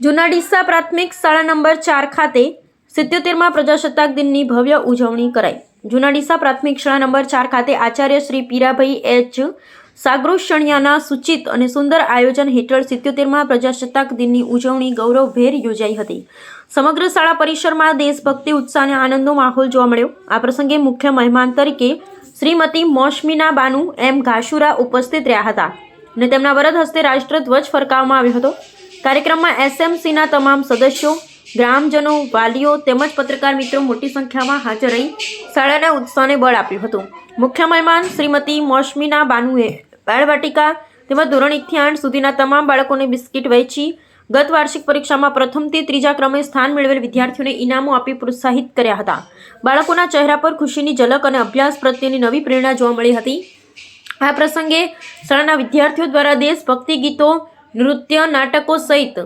જૂના ડીસા પ્રાથમિક શાળા નંબર 4 ખાતે 77મા પ્રજાસત્તાક દિનની ભવ્ય ઉજવણી કરાઈ। જૂના ડીસા પ્રાથમિક શાળા નંબર 4 ખાતે આચાર્ય શ્રી પીરાભાઈ એચ સાગરોશણિયાના સૂચિત અને સુંદર આયોજન હેઠળ 77મા પ્રજાસત્તાક દિનની ઉજવણી ગૌરવભેર યોજાઈ હતી। સમગ્ર શાળા પરિસરમાં દેશભક્તિ, ઉત્સાહ અને આનંદનો માહોલ જોવા મળ્યો। આ પ્રસંગે મુખ્ય મહેમાન તરીકે શ્રીમતી મોશમીના બાનુ એમ ઘાસુરા ઉપસ્થિત રહ્યા હતા અને તેમના વરદ હસ્તે રાષ્ટ્રધ્વજ ફરકાવવામાં આવ્યો હતો। કાર્યક્રમમાં એસએમસીના તમામ સદસ્યો, ગ્રામજનો, વાલીઓ તેમજ પત્રકાર મિત્રો મોટી સંખ્યામાં હાજર રહી શાળાના ઉત્સાહને બળ આપ્યું હતું। મુખ્ય મહેમાન શ્રીમતી મોશમીના બાનુએ બાળવાટિકા તેમજ ધોરણ 1 થી 8 સુધીના તમામ બાળકોને બિસ્કિટ વહેંચી ગત વાર્ષિક પરીક્ષામાં પ્રથમથી ત્રીજા ક્રમે સ્થાન મેળવેલ વિદ્યાર્થીઓને ઇનામો આપી પ્રોત્સાહિત કર્યા હતા। બાળકોના ચહેરા પર ખુશીની ઝલક અને અભ્યાસ પ્રત્યેની નવી પ્રેરણા જોવા મળી હતી। આ પ્રસંગે શાળાના વિદ્યાર્થીઓ દ્વારા દેશભક્તિ ગીતો, નૃત્ય, નાટકો સહિત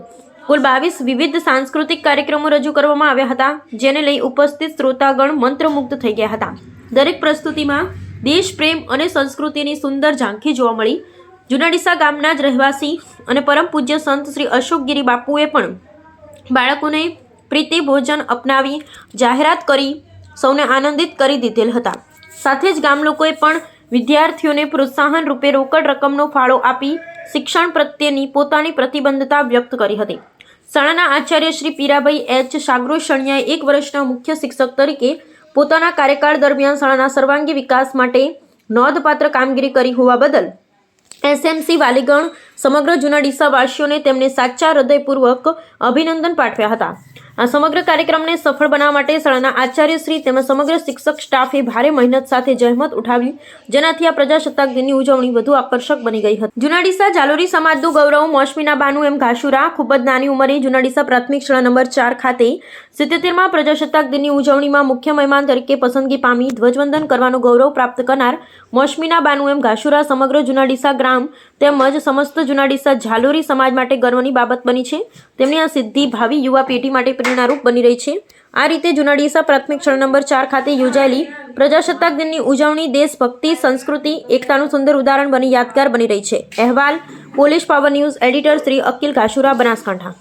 કુલ 22 વિવિધ સાંસ્કૃતિક કાર્યક્રમો રજૂ કરવામાં આવ્યા હતા, જેને લઈ ઉપસ્થિત શ્રોતાગણ મંત્રમુગ્ધ થઈ ગયા હતા। દરેક પ્રસ્તુતિમાં દેશ પ્રેમ અને સંસ્કૃતિની સુંદર ઝાંખી જોવા મળી। જૂના ડીસા ગામના જ રહેવાસી અને પરમ પૂજ્ય સંત શ્રી અશોકગીરી બાપુએ પણ બાળકોને પ્રીતિ ભોજન અપનાવી જાહેરાત કરી સૌને આનંદિત કરી દીધેલ હતા। સાથે જ ગામ લોકોએ પણ વિદ્યાર્થીઓને પ્રોત્સાહન રૂપે રોકડ રકમનો ફાળો આપી શિક્ષણ પ્રત્યેની પોતાની પ્રતિબદ્ધતા વ્યક્ત કરી હતી। શાળાના આચાર્ય શ્રી પીરાભાઈ એચ સાગરોશણિયાએ 1 વર્ષના મુખ્ય શિક્ષક તરીકે પોતાના કાર્યકાળ દરમિયાન શાળાના સર્વાંગી વિકાસ માટે નોંધપાત્ર કામગીરી કરી હોવા બદલ એસએમસી વાલીગણ સમગ્ર જૂના ડીસા વાસીઓને તેમને સાચા હૃદયપૂર્વક અભિનંદન પાઠવ્યા હતા। આ સમગ્ર કાર્યક્રમને સફળ બનાવવા માટે શાળાના આચાર્યશ્રી તેમજ સમગ્ર શિક્ષક સ્ટાફે ભારે મહેનત સાથે જહેમત ઉઠાવી, જેનાથી આ પ્રજાસત્તાક દિનની ઉજવણી વધુ આકર્ષક બની ગઈ હતી। જૂના ડીસા જાલોરી સમાજનું ગૌરવ મોશમીના બાનુ એમ ઘાસુરા ખૂબ જ નાની ઉંમરે જૂના ડીસા પ્રાથમિક શાળા નંબર 4 ખાતે 77મા પ્રજાસત્તાક દિનની ઉજવણીમાં મુખ્ય મહેમાન તરીકે પસંદગી પામી ધ્વજવંદન કરવાનું ગૌરવ પ્રાપ્ત કરનાર મોશમીના બાનુ એમ ઘાસુરા સમગ્ર જૂના ડીસા ગ્રામ તેમજ સમસ્ત જૂના ડીસા જાલોરી સમાજ માટે ગર્વની બાબત બની છે। તેમની આ સિદ્ધિ ભાવિ યુવા પેઢી માટે પ્રેરણારૂપ બની રહી છે। આ રીતે જૂના ડીસા પ્રાથમિક શાળા નંબર 4 ખાતે યોજાયેલી પ્રજાસત્તાક દિનની ઉજવણી દેશભક્તિ, સંસ્કૃતિ, એકતાનું સુંદર ઉદાહરણ બની યાદગાર બની રહી છે। અહેવાલ police power news, editor Shri Akil Ghasura, Banaskantha.